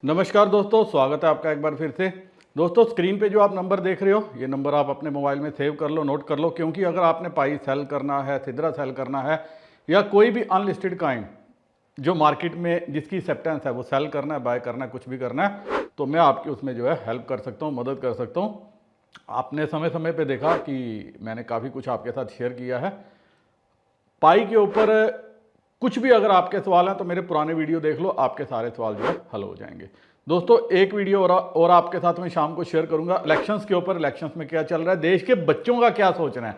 नमस्कार दोस्तों, स्वागत है आपका एक बार फिर से। दोस्तों, स्क्रीन पे जो आप नंबर देख रहे हो, ये नंबर आप अपने मोबाइल में सेव कर लो, नोट कर लो, क्योंकि अगर आपने पाई सेल करना है, सिद्रा सेल करना है, या कोई भी अनलिस्टेड काइंड जो मार्केट में जिसकी एक्सेप्टेंस है वो सेल करना है, बाय करना है, कुछ भी करना है, तो मैं आपकी उसमें जो है हेल्प कर सकता हूँ, मदद कर सकता हूँ। आपने समय समय पर देखा कि मैंने काफ़ी कुछ आपके साथ शेयर किया है पाई के ऊपर। कुछ भी अगर आपके सवाल हैं तो मेरे पुराने वीडियो देख लो, आपके सारे सवाल जो है हल हो जाएंगे। दोस्तों, एक वीडियो और आपके साथ मैं शाम को शेयर करूंगा इलेक्शंस के ऊपर। इलेक्शंस में क्या चल रहा है, देश के बच्चों का क्या सोचना है,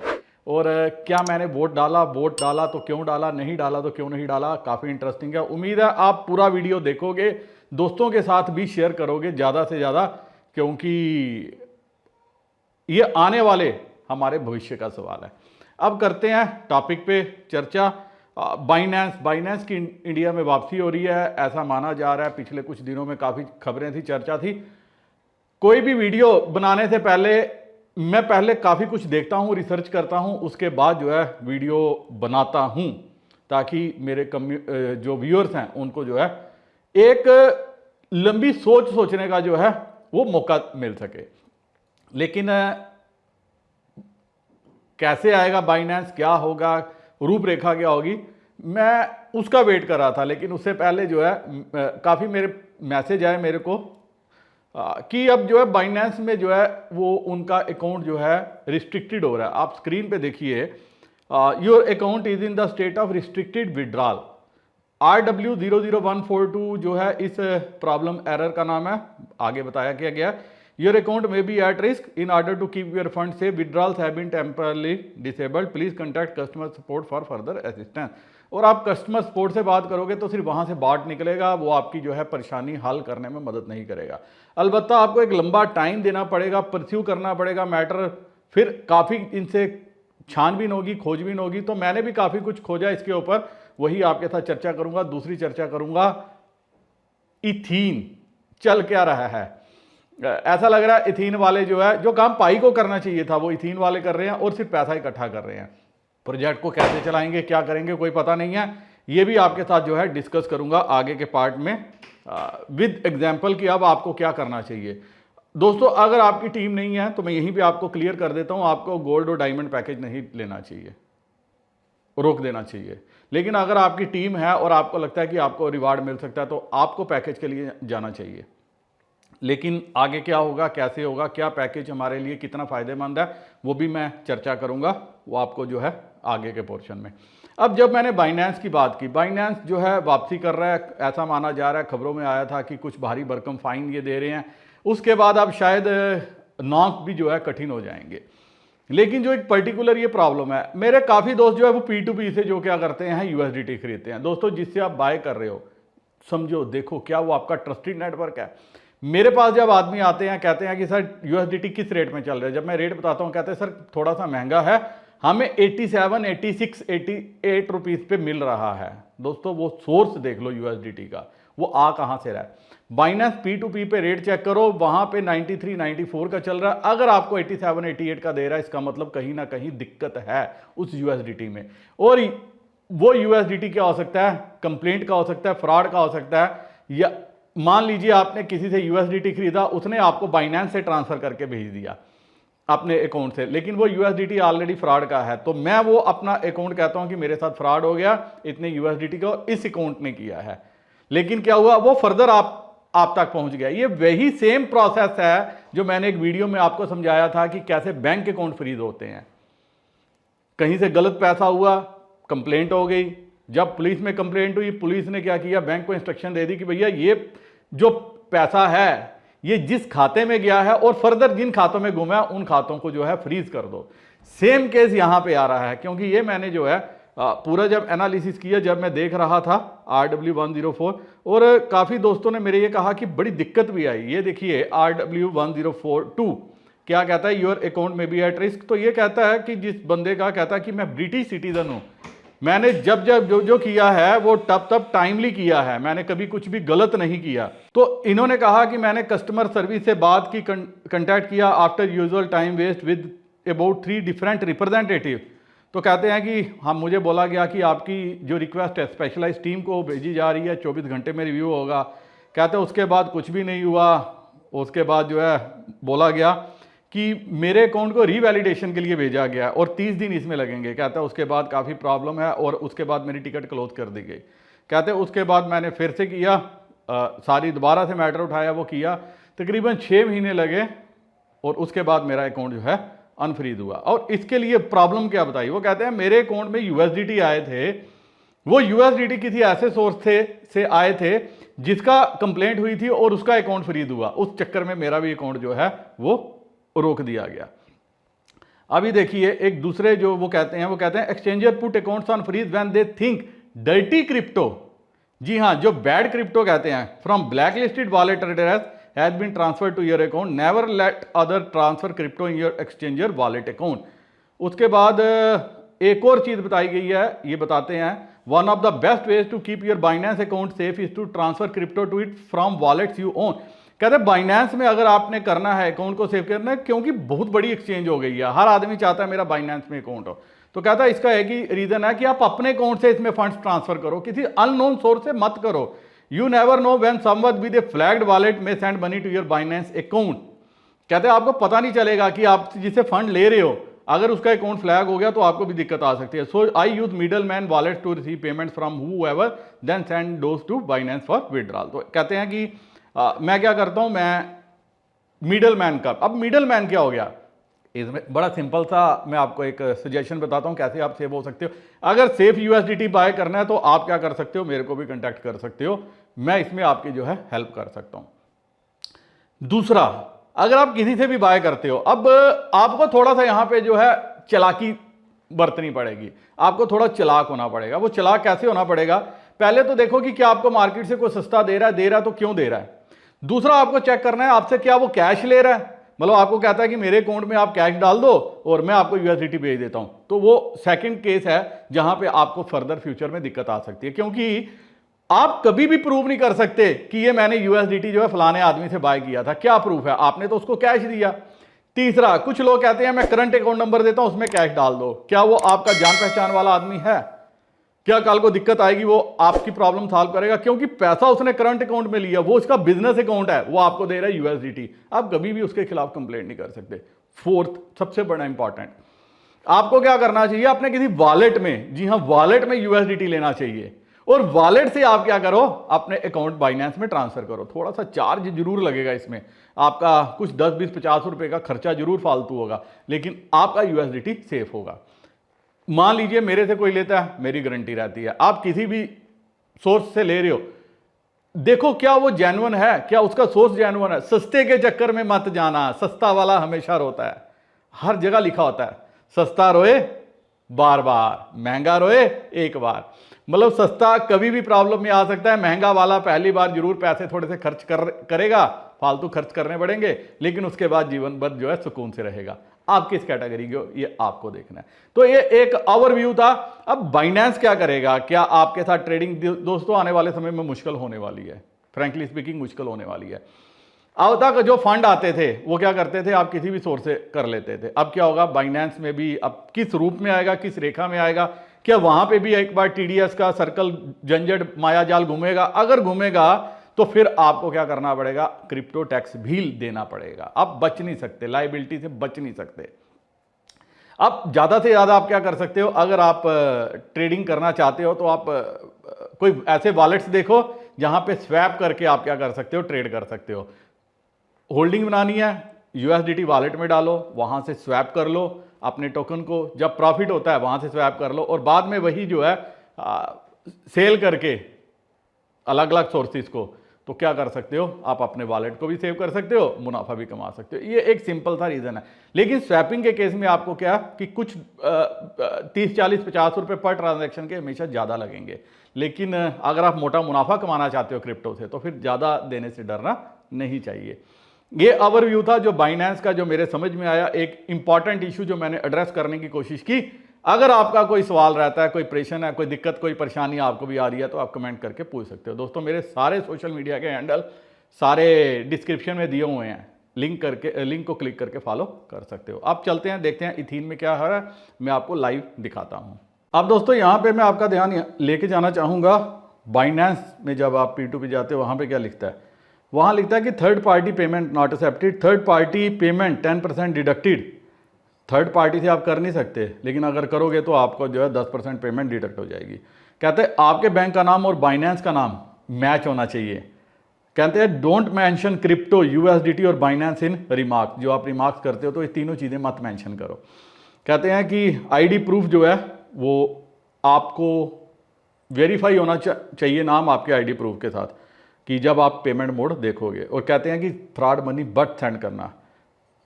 और क्या मैंने वोट डाला तो क्यों डाला, नहीं डाला तो क्यों नहीं डाला। काफ़ी इंटरेस्टिंग है। उम्मीद है आप पूरा वीडियो देखोगे, दोस्तों के साथ भी शेयर करोगे ज़्यादा से ज़्यादा, क्योंकि ये आने वाले हमारे भविष्य का सवाल है। अब करते हैं टॉपिक पे चर्चा। बाइनेंस की इंडिया में वापसी हो रही है, ऐसा माना जा रहा है। पिछले कुछ दिनों में काफ़ी खबरें थी, चर्चा थी। कोई भी वीडियो बनाने से पहले मैं काफ़ी कुछ देखता हूँ, रिसर्च करता हूँ, उसके बाद जो है वीडियो बनाता हूँ, ताकि मेरे जो व्यूअर्स हैं उनको जो है एक लंबी सोचने का जो है वो मौका मिल सके। लेकिन कैसे आएगा बाइनेंस, क्या होगा, रूपरेखा क्या होगी, मैं उसका वेट कर रहा था। लेकिन उससे पहले जो है काफ़ी मेरे मैसेज आए मेरे को कि अब जो है बाइनेंस में जो है वो उनका अकाउंट जो है रिस्ट्रिक्टेड हो रहा है। आप स्क्रीन पे देखिए, your account is in the state of restricted withdrawal. RW00142 जो है इस प्रॉब्लम एरर का नाम है, आगे बताया क्या गया। Your account may be at risk. In order to keep your funds safe, withdrawals have been temporarily disabled. Please contact customer support for further assistance. और आप कस्टमर सपोर्ट से बात करोगे तो सिर्फ वहाँ से बाट निकलेगा, वो आपकी जो है परेशानी हल करने में मदद नहीं करेगा। अलबत्ता आपको एक लंबा टाइम देना पड़ेगा, परस्यू करना पड़ेगा मैटर, फिर काफ़ी इनसे छानबीन होगी, खोजबीन होगी। तो मैंने भी काफ़ी कुछ खोजा इसके ऊपर, वही आपके साथ चर्चा करूँगा। दूसरी चर्चा करूँगा, इथीन चल क्या रहा है। ऐसा लग रहा है इथीन वाले जो है, जो काम पाई को करना चाहिए था वो इथीन वाले कर रहे हैं, और सिर्फ पैसा इकट्ठा कर रहे हैं। प्रोजेक्ट को कैसे चलाएंगे, क्या करेंगे, कोई पता नहीं है। ये भी आपके साथ जो है डिस्कस करूंगा आगे के पार्ट में विद एग्जांपल कि अब आपको क्या करना चाहिए। दोस्तों, अगर आपकी टीम नहीं है तो मैं यहीं पे आपको क्लियर कर देता हूं, आपको गोल्ड और डायमंड पैकेज नहीं लेना चाहिए, रोक देना चाहिए। लेकिन अगर आपकी टीम है और आपको लगता है कि आपको रिवार्ड मिल सकता है तो आपको पैकेज के लिए जाना चाहिए। लेकिन आगे क्या होगा, कैसे होगा, क्या पैकेज हमारे लिए कितना फ़ायदेमंद है, वो भी मैं चर्चा करूंगा, वो आपको जो है आगे के पोर्शन में। अब जब मैंने बाइनेंस की बात की, बाइनेंस जो है वापसी कर रहा है, ऐसा माना जा रहा है। खबरों में आया था कि कुछ भारी भरकम फाइन ये दे रहे हैं, उसके बाद अब शायद नॉक भी जो है कठिन हो जाएंगे। लेकिन जो एक पर्टिकुलर ये प्रॉब्लम है, मेरे काफ़ी दोस्त जो है वो P2P से जो क्या करते हैं USDT खरीदते हैं। दोस्तों, जिससे आप बाय कर रहे हो, समझो, देखो क्या वो आपका ट्रस्टेड नेटवर्क है। मेरे पास जब आदमी आते हैं, कहते हैं कि सर USDT किस रेट में चल रहा है, जब मैं रेट बताता हूं, कहते हैं सर थोड़ा सा महंगा है, हमें 87, 86, 88 रुपीज़ पे मिल रहा है। दोस्तों, वो सोर्स देख लो USDT का, वो आ कहां से रहा है। बाइनेंस P2P पे रेट चेक करो, वहां पे 93, 94 का चल रहा है। अगर आपको 87, 88 का दे रहा है, इसका मतलब कहीं ना कहीं दिक्कत है उस USDT में। और वो USDT क्या हो सकता है, कंप्लेंट का हो सकता है, फ्रॉड का हो सकता है, या मान लीजिए आपने किसी से USDT खरीदा, उसने आपको बाइनेंस से ट्रांसफर करके भेज दिया अपने अकाउंट से, लेकिन वो USDT ऑलरेडी फ्रॉड का है, तो मैं वो अपना अकाउंट कहता हूं कि मेरे साथ फ्रॉड हो गया, इतने USDT का इस अकाउंट ने किया है। लेकिन क्या हुआ, वो फर्दर आप तक पहुंच गया। ये वही सेम प्रोसेस है जो मैंने एक वीडियो में आपको समझाया था कि कैसे बैंक अकाउंट फ्रीज होते हैं। कहीं से गलत पैसा हुआ, कंप्लेंट हो गई, जब पुलिस में कंप्लेंट हुई, पुलिस ने क्या किया, बैंक को इंस्ट्रक्शन दे दी कि भैया ये जो पैसा है ये जिस खाते में गया है और फर्दर जिन खातों में गुमा है उन खातों को जो है फ्रीज कर दो। सेम केस यहां पे आ रहा है, क्योंकि ये मैंने जो है पूरा जब एनालिसिस किया, जब मैं देख रहा था RW104, और काफ़ी दोस्तों ने मेरे ये कहा कि बड़ी दिक्कत भी आई। ये देखिए RW1042 क्या कहता है, योर अकाउंट में बी एट रिस्क। तो ये कहता है कि जिस बंदे का कहता है कि मैं ब्रिटिश सिटीजन हूं, मैंने जब जो किया है वो तब टाइमली किया है, मैंने कभी कुछ भी गलत नहीं किया। तो इन्होंने कहा कि मैंने कस्टमर सर्विस से बात की, कंटैक्ट किया, after usual time waste with about 3 different representative. तो कहते हैं कि मुझे बोला गया कि आपकी जो रिक्वेस्ट है स्पेशलाइज टीम को भेजी जा रही है, 24 घंटे में रिव्यू होगा। कहते हैं उसके बाद कुछ भी नहीं हुआ। उसके बाद जो है बोला गया कि मेरे अकाउंट को रीवैलिडेशन के लिए भेजा गया और 30 दिन इसमें लगेंगे। कहता है उसके बाद काफ़ी प्रॉब्लम है और उसके बाद मेरी टिकट क्लोज कर दी गई। कहते हैं उसके बाद मैंने फिर से किया, सारी दोबारा से मैटर उठाया, वो किया, तकरीबन 6 महीने लगे और उसके बाद मेरा अकाउंट जो है अनफ्रीज हुआ। और इसके लिए प्रॉब्लम क्या बताई, वो कहते हैं मेरे अकाउंट में यूएसडीटी आए थे, वो यूएसडीटी किसी ऐसे सोर्स से आए थे जिसका कंप्लेंट हुई थी और उसका अकाउंट फ्रीज हुआ। उस चक्कर में मेरा भी अकाउंट जो है वो रोक दिया गया। अभी देखिए एक दूसरे जो वो कहते हैं exchanger put accounts on freeze when they think dirty crypto. जी हाँ, जो बैड क्रिप्टो कहते हैं, from black listed wallet address has been transfer to your account, never let other transfer crypto in your exchanger wallet account. उसके बाद एक और चीज बताई गई है, ये बताते हैं one of the best ways to keep your Binance account safe is to transfer crypto to it from wallets you own. कहते हैं बाइनेंस में अगर आपने करना है अकाउंट को सेव करना है, क्योंकि बहुत बड़ी एक्सचेंज हो गई है, हर आदमी चाहता है मेरा बाइनेंस में अकाउंट हो। तो कहता है इसका एक ही रीजन है कि आप अपने अकाउंट से इसमें फंड्स ट्रांसफर करो, किसी अननोन सोर्स से मत करो। You never know when someone with a flagged wallet में send money to your Binance account. कहते हैं आपको पता नहीं चलेगा कि आप जिससे फंड ले रहे हो, अगर उसका अकाउंट फ्लैग हो गया तो आपको भी दिक्कत आ सकती है। So I use middle man wallet to receive payment from whoever then send those to Binance for withdrawal. तो कहते हैं कि मैं क्या करता हूं, मैं मिडल मैन का, अब मिडल मैन क्या हो गया, इसमें बड़ा सिंपल सा मैं आपको एक सजेशन बताता हूं कैसे आप सेव हो सकते हो। अगर सेफ यूएसडीटी बाय करना है तो आप क्या कर सकते हो, मेरे को भी कांटेक्ट कर सकते हो, मैं इसमें आपकी जो है हेल्प कर सकता हूं। दूसरा, अगर आप किसी से भी बाय करते हो, अब आपको थोड़ा सा यहां पे जो है चालाकी बरतनी पड़ेगी, आपको थोड़ा चालाक होना पड़ेगा। वो चालाक कैसे होना पड़ेगा, पहले तो देखो कि क्या आपको मार्केट से कोई सस्ता दे रहा है तो क्यों दे रहा है। दूसरा, आपको चेक करना है आपसे क्या वो कैश ले रहा है, मतलब आपको कहता है कि मेरे अकाउंट में आप कैश डाल दो और मैं आपको यूएसडीटी भेज देता हूं, तो वो सेकंड केस है जहां पे आपको फर्दर फ्यूचर में दिक्कत आ सकती है, क्योंकि आप कभी भी प्रूव नहीं कर सकते कि ये मैंने यूएसडीटी जो है फलाने आदमी से बाय किया था। क्या प्रूफ है, आपने तो उसको कैश दिया। तीसरा, कुछ लोग कहते हैं मैं करंट अकाउंट नंबर देता हूं उसमें कैश डाल दो, क्या वो आपका जान पहचान वाला आदमी है, क्या कल को दिक्कत आएगी वो आपकी प्रॉब्लम सॉल्व करेगा, क्योंकि पैसा उसने करंट अकाउंट में लिया, वो उसका बिजनेस अकाउंट है, वो आपको दे रहा है यूएसडीटी, आप कभी भी उसके खिलाफ कंप्लेंट नहीं कर सकते। फोर्थ, सबसे बड़ा इंपॉर्टेंट, आपको क्या करना चाहिए, अपने किसी वॉलेट में, जी हां वॉलेट में यूएसडीटी लेना चाहिए और वॉलेट से आप क्या करो, अपने अकाउंट बाइनेंस में ट्रांसफर करो। थोड़ा सा चार्ज जरूर लगेगा इसमें, आपका कुछ 10, 20, 50 रुपए का खर्चा जरूर फालतू होगा, लेकिन आपका यूएसडीटी सेफ होगा। मान लीजिए मेरे से कोई लेता है, मेरी गारंटी रहती है, आप किसी भी सोर्स से ले रहे हो, देखो क्या वो जेन्युइन है, क्या उसका सोर्स जेन्युइन है। सस्ते के चक्कर में मत जाना, सस्ता वाला हमेशा रोता है, हर जगह लिखा होता है सस्ता रोए बार बार, महंगा रोए एक बार। मतलब सस्ता कभी भी प्रॉब्लम में आ सकता है, महंगा वाला पहली बार जरूर पैसे थोड़े से खर्च करेगा, फालतू खर्च करने पड़ेंगे, लेकिन उसके बाद जीवन भर जो है सुकून से रहेगा। आप किस कैटेगरी के हो ये आपको देखना है। तो ये एक ओवरव्यू था। अब बाइनेंस क्या करेगा, क्या आपके साथ ट्रेडिंग दोस्तों आने वाले समय में मुश्किल होने वाली है, फ्रैंकली स्पीकिंग मुश्किल होने वाली है। अब तक जो फंड आते थे वो क्या करते थे, आप किसी भी सोर्स से कर लेते थे, अब क्या होगा बाइनेंस में भी, अब किस रूप में आएगा, किस रेखा में आएगा, क्या वहां पे भी एक बार टीडीएस का सर्कल झंझट मायाजाल घूमेगा, अगर घूमेगा तो फिर आपको क्या करना पड़ेगा, क्रिप्टो टैक्स भी देना पड़ेगा। आप बच नहीं सकते, लायबिलिटी से बच नहीं सकते। अब ज्यादा से ज्यादा आप क्या कर सकते हो, अगर आप ट्रेडिंग करना चाहते हो तो आप कोई ऐसे वॉलेट्स देखो जहां पे स्वैप करके आप क्या कर सकते हो, ट्रेड कर सकते हो। होल्डिंग बनानी है, यूएसडीटी वॉलेट में डालो, वहां से स्वैप कर लो अपने टोकन को, जब प्रॉफिट होता है वहां से स्वैप कर लो और बाद में वही जो है सेल करके अलग अलग सोर्सेज को, तो क्या कर सकते हो, आप अपने वॉलेट को भी सेव कर सकते हो, मुनाफा भी कमा सकते हो। ये एक सिंपल सा रीजन है। लेकिन स्वैपिंग के केस में आपको क्या कि कुछ 30, 40, 50 रुपए पर ट्रांजैक्शन के हमेशा ज़्यादा लगेंगे, लेकिन अगर आप मोटा मुनाफा कमाना चाहते हो क्रिप्टो से तो फिर ज़्यादा देने से डरना नहीं चाहिए। ये ओवरव्यू था जो बाइनेंस का, जो मेरे समझ में आया, एक इंपॉर्टेंट इशू जो मैंने एड्रेस करने की कोशिश की। अगर आपका कोई सवाल रहता है, कोई परेशान है, कोई दिक्कत, कोई परेशानी आपको भी आ रही है तो आप कमेंट करके पूछ सकते हो। दोस्तों मेरे सारे सोशल मीडिया के हैंडल सारे डिस्क्रिप्शन में दिए हुए हैं, लिंक को क्लिक करके फॉलो कर सकते हो। अब चलते हैं, देखते हैं इथीन में क्या है, मैं आपको लाइव दिखाता हूँ। अब दोस्तों यहाँ पे मैं आपका ध्यान लेके जाना चाहूँगा बाइनेंस में जब आप P2P जाते हो वहाँ पे क्या लिखता है, वहाँ लिखता है कि third party payment not accepted, third party payment 10% deducted. Third party से आप कर नहीं सकते, लेकिन अगर करोगे तो आपको जो है 10% पेमेंट डिडक्ट हो जाएगी। कहते हैं आपके बैंक का नाम और बाइनेंस का नाम मैच होना चाहिए। कहते हैं डोंट मेंशन क्रिप्टो, USDT और बाइनेंस इन रिमार्क। जो आप रिमार्क्स करते हो तो ये तीनों चीज़ें मत मेंशन करो। कहते हैं कि आईडी प्रूफ जो है वो आपको वेरीफाई होना चाहिए, नाम आपके आईडी प्रूफ के साथ, कि जब आप पेमेंट मोड देखोगे। और कहते हैं कि फ्रॉड मनी बट सेंड करना,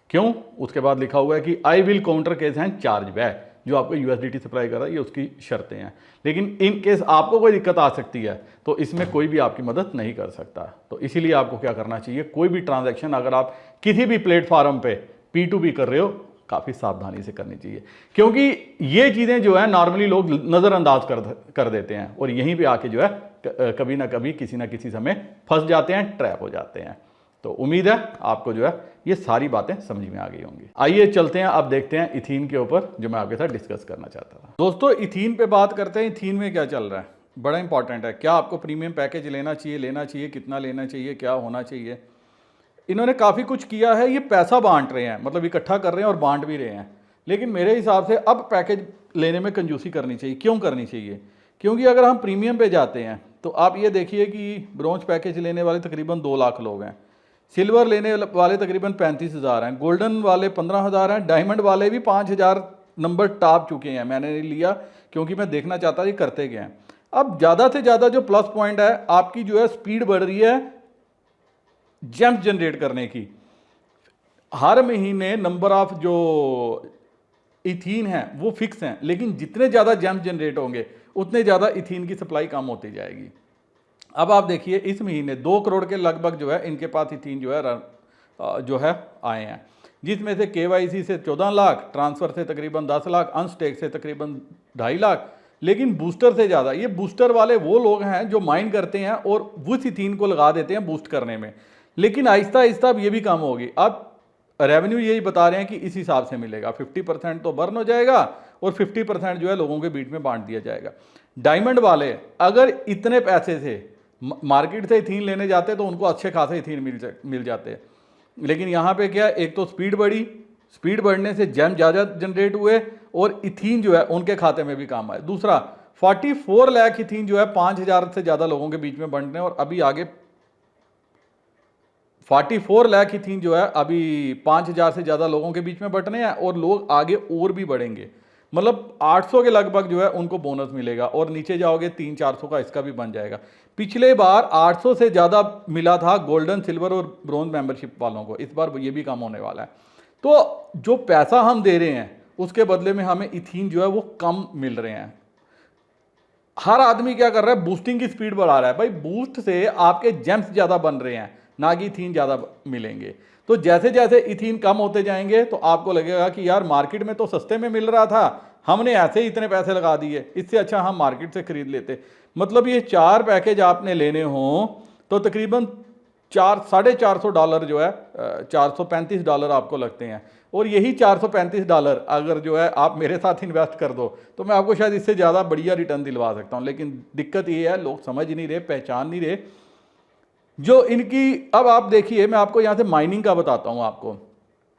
क्यों, उसके बाद लिखा हुआ है कि I will counter case and charge back. जो आपको USDT सप्लाई कर रहा है ये उसकी शर्तें हैं, लेकिन इन केस आपको कोई दिक्कत आ सकती है तो इसमें कोई भी आपकी मदद नहीं कर सकता। तो इसीलिए आपको क्या करना चाहिए, कोई भी ट्रांजैक्शन अगर आप किसी भी प्लेटफॉर्म पे P2P कर रहे हो काफ़ी सावधानी से करनी चाहिए, क्योंकि ये चीज़ें जो है नॉर्मली लोग नज़रअंदाज कर देते हैं और यहीं पे आके जो है कभी ना कभी किसी ना किसी समय फंस जाते हैं, ट्रैप हो जाते हैं। तो उम्मीद है आपको जो है ये सारी बातें समझ में आ गई होंगी। आइए चलते हैं, अब देखते हैं इथीन के ऊपर जो मैं आपके साथ डिस्कस करना चाहता था। दोस्तों इथीन पे बात करते हैं। इथीन में क्या चल रहा है, बड़ा इंपॉर्टेंट है। क्या आपको प्रीमियम पैकेज लेना चाहिए, कितना लेना चाहिए, क्या होना चाहिए। इन्होंने काफ़ी कुछ किया है, ये पैसा बांट रहे हैं, मतलब इकट्ठा कर रहे हैं और बांट भी रहे हैं। लेकिन मेरे हिसाब से अब पैकेज लेने में कंजूसी करनी चाहिए। क्यों करनी चाहिए, क्योंकि अगर हम प्रीमियम पे जाते हैं तो आप ये देखिए कि ब्रोंज पैकेज लेने वाले तकरीबन 2 लाख लोग हैं, सिल्वर लेने वाले तकरीबन 35,000 हैं, गोल्डन वाले 15,000 हैं, डायमंड वाले भी 5,000 नंबर टाप चुके हैं। मैंने नहीं लिया क्योंकि मैं देखना चाहता ये करते क्या हैं। अब ज़्यादा से ज़्यादा जो प्लस पॉइंट है आपकी जो है स्पीड बढ़ रही है जेम्स जनरेट करने की। हर महीने नंबर ऑफ जो इथीन है वो फिक्स हैं, लेकिन जितने ज़्यादा जेम्स जनरेट होंगे उतने ज़्यादा इथीन की सप्लाई कम होती जाएगी। अब आप देखिए इस महीने 2 करोड़ के लगभग जो है इनके पास इथीन जो है आए हैं, जिसमें से KYC से 14 लाख, ट्रांसफ़र से तकरीबन 10 लाख, अनस्टेक से तकरीबन 2.5 लाख। लेकिन बूस्टर से ज़्यादा, ये बूस्टर वाले वो लोग हैं जो माइन करते हैं और उस इथीन को लगा देते हैं बूस्ट करने में। लेकिन आहिस्ता आहिस्ता अब ये भी कम होगी। अब रेवेन्यू यही बता रहे हैं कि इस हिसाब से मिलेगा, 50% तो बर्न हो जाएगा और 50% जो है लोगों के बीच में बांट दिया जाएगा। डायमंड वाले अगर इतने पैसे से मार्केट से इथीन लेने जाते तो उनको अच्छे खासे इथीन मिल जाते, लेकिन यहाँ पे क्या, एक तो स्पीड बढ़ी, स्पीड बढ़ने से जेम ज़्यादा जनरेट हुए और इथीन जो है उनके खाते में भी काम आए। दूसरा 44 लाख इथीन जो है 5,000 से ज़्यादा लोगों के बीच में बंटने, और अभी आगे 44 लाख इथीन जो है अभी 5,000 से ज़्यादा लोगों के बीच में बंटने हैं और लोग आगे और भी बढ़ेंगे। मतलब 800 के लगभग जो है उनको बोनस मिलेगा और नीचे जाओगे 300-400 का इसका भी बन जाएगा। पिछले बार 800 से ज़्यादा मिला था गोल्डन, सिल्वर और ब्रोंज मेंबरशिप वालों को, इस बार ये भी कम होने वाला है। तो जो पैसा हम दे रहे हैं उसके बदले में हमें इथीन जो है वो कम मिल रहे हैं। हर आदमी क्या कर रहा है, बूस्टिंग की स्पीड बढ़ा रहा है। भाई बूस्ट से आपके जेम्स ज़्यादा बन रहे हैं, ना कि इथीन ज़्यादा मिलेंगे। तो जैसे जैसे इथीन कम होते जाएंगे तो आपको लगेगा कि यार मार्केट में तो सस्ते में मिल रहा था, हमने ऐसे ही इतने पैसे लगा दिए, इससे अच्छा हम मार्केट से खरीद लेते। मतलब ये 4 पैकेज आपने लेने हों तो तकरीबन $450 जो है $435 आपको लगते हैं। और यही $435 अगर जो है आप मेरे साथ इन्वेस्ट कर दो तो मैं आपको शायद इससे ज़्यादा बढ़िया रिटर्न दिलवा सकता हूँ। लेकिन दिक्कत ये है लोग समझ नहीं रहे, पहचान नहीं रहे जो इनकी। अब आप देखिए मैं आपको यहाँ से माइनिंग का बताता हूँ आपको।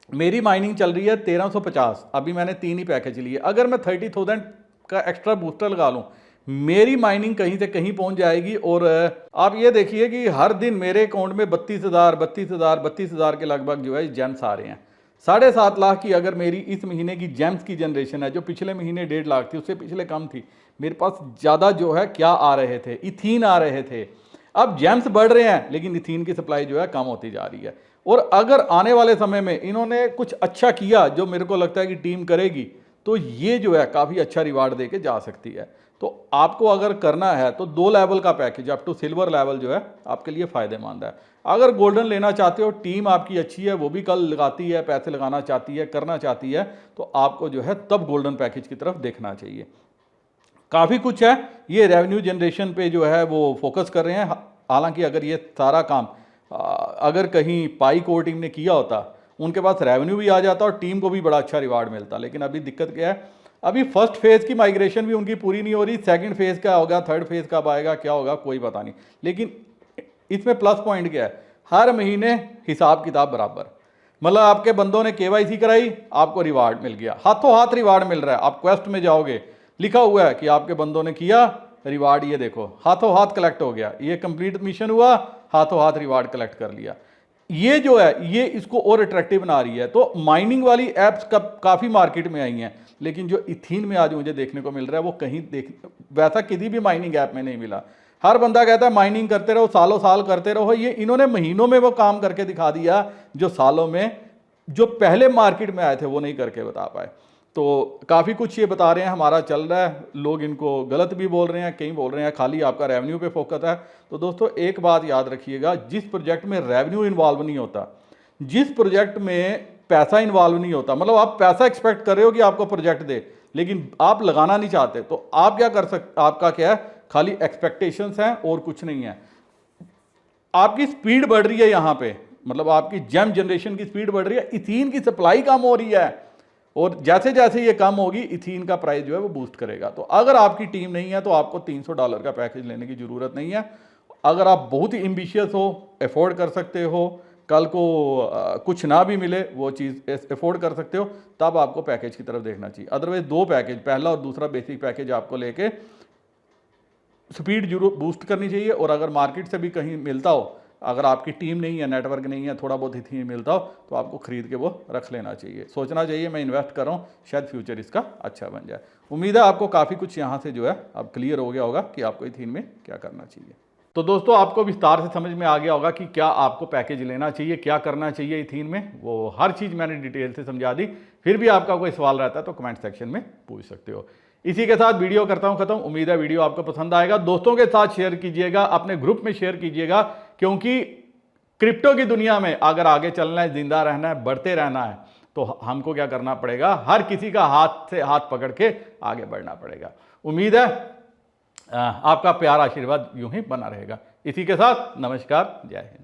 मेरी माइनिंग चल रही है 1350, अभी मैंने 3 ही पैकेज लिए। अगर मैं 30,000 का एक्स्ट्रा बूस्टर लगा लूँ मेरी माइनिंग कहीं से कहीं पहुंच जाएगी। और आप ये देखिए कि हर दिन मेरे अकाउंट में 32,000 के लगभग जो है जेम्स आ रहे हैं। 7.5 लाख की अगर मेरी इस महीने की जेम्स की जनरेशन है, जो पिछले महीने 1.5 लाख थी, उससे पिछले कम थी। मेरे पास ज़्यादा जो है क्या आ रहे थे, इथीन आ रहे थे। अब जेम्स बढ़ रहे हैं लेकिन इथीन की सप्लाई जो है कम होती जा रही है। और अगर आने वाले समय में इन्होंने कुछ अच्छा किया जो मेरे को लगता है कि टीम करेगी तो ये जो है काफ़ी अच्छा रिवार्ड दे के जा सकती है। तो आपको अगर करना है तो 2 लेवल का package up to silver level जो है आपके लिए फ़ायदेमंद है। अगर गोल्डन लेना चाहते हो, टीम आपकी अच्छी है, वो भी कल लगाती है, पैसे लगाना चाहती है, करना चाहती है, तो आपको जो है तब गोल्डन पैकेज की तरफ देखना चाहिए। काफ़ी कुछ है, ये रेवेन्यू जनरेशन पे जो है वो फोकस कर रहे हैं। हालांकि अगर ये सारा काम अगर कहीं पाई कोर टीम ने किया होता, उनके पास रेवेन्यू भी आ जाता और टीम को भी बड़ा अच्छा रिवार्ड मिलता। लेकिन अभी दिक्कत क्या है, अभी फर्स्ट फेज की माइग्रेशन भी उनकी पूरी नहीं हो रही, सेकंड फेज क्या होगा, थर्ड फेज कब आएगा, क्या होगा, कोई पता नहीं। लेकिन इसमें प्लस पॉइंट क्या है, हर महीने हिसाब किताब बराबर, मतलब आपके बंदों ने केवाईसी कराई, आपको रिवार्ड मिल गया, हाथों हाथ रिवार्ड मिल रहा है। आप क्वेस्ट में जाओगे, लिखा हुआ है कि आपके बंदों ने किया, रिवार्ड ये देखो हाथों हाथ कलेक्ट हो गया, ये कंप्लीट मिशन हुआ, हाथों हाथ रिवार्ड कलेक्ट कर लिया। ये जो है ये इसको और अट्रैक्टिव बना रही है। तो माइनिंग वाली एप्स काफ़ी मार्केट में आई हैं, लेकिन जो इथीन में आज मुझे देखने को मिल रहा है वो कहीं वैसा किसी भी माइनिंग ऐप में नहीं मिला। हर बंदा कहता है माइनिंग करते रहो, सालों साल करते रहो, ये इन्होंने महीनों में वो काम करके दिखा दिया जो सालों में जो पहले मार्केट में आए थे वो नहीं करके बता पाए। तो काफ़ी कुछ ये बता रहे हैं हमारा चल रहा है, लोग इनको गलत भी बोल रहे हैं, कहीं बोल रहे हैं खाली आपका रेवेन्यू पे फोकस है। तो दोस्तों एक बात याद रखिएगा, जिस प्रोजेक्ट में रेवेन्यू इन्वॉल्व नहीं होता, जिस प्रोजेक्ट में पैसा इन्वॉल्व नहीं होता, मतलब आप पैसा एक्सपेक्ट कर रहे हो कि आपको प्रोजेक्ट दे लेकिन आप लगाना नहीं चाहते, तो आप क्या कर सकते, आपका क्या है, खाली एक्सपेक्टेशंस हैं और कुछ नहीं है। आपकी स्पीड बढ़ रही है यहाँ पे, मतलब आपकी जेम जनरेशन की स्पीड बढ़ रही है, इथीन की सप्लाई कम हो रही है और जैसे जैसे ये कम होगी इथीन का प्राइस जो है वो बूस्ट करेगा। तो अगर आपकी टीम नहीं है तो आपको $300 का पैकेज लेने की ज़रूरत नहीं है। अगर आप बहुत ही एम्बिशियस हो, अफोर्ड कर सकते हो, कल को कुछ ना भी मिले वो चीज़ अफोर्ड कर सकते हो, तब आपको पैकेज की तरफ देखना चाहिए। अदरवाइज दो पैकेज, पहला और दूसरा बेसिक पैकेज आपको लेके स्पीड जरूर बूस्ट करनी चाहिए। और अगर मार्केट से भी कहीं मिलता हो, अगर आपकी टीम नहीं है, नेटवर्क नहीं है, थोड़ा बहुत ही मिलता हो, तो आपको खरीद के वो रख लेना चाहिए। सोचना चाहिए मैं इन्वेस्ट कर रहा हूँ, शायद फ्यूचर इसका अच्छा बन जाए। उम्मीद है आपको काफ़ी कुछ यहाँ से जो है अब क्लियर हो गया होगा कि आपको इथीन में क्या करना चाहिए। तो दोस्तों आपको विस्तार से समझ में आ गया होगा कि क्या आपको पैकेज लेना चाहिए, क्या करना चाहिए इथीन में, वो हर चीज़ मैंने डिटेल से समझा दी। फिर भी आपका कोई सवाल रहता है तो कमेंट सेक्शन में पूछ सकते हो। इसी के साथ वीडियो करता हूं खत्म। उम्मीद है वीडियो आपको पसंद आएगा, दोस्तों के साथ शेयर कीजिएगा, अपने ग्रुप में शेयर कीजिएगा, क्योंकि क्रिप्टो की दुनिया में अगर आगे चलना है, जिंदा रहना है, बढ़ते रहना है, तो हमको क्या करना पड़ेगा, हर किसी का हाथ से हाथ पकड़ के आगे बढ़ना पड़ेगा। उम्मीद है आपका प्यार आशीर्वाद यूं ही बना रहेगा। इसी के साथ नमस्कार, जय हिंद।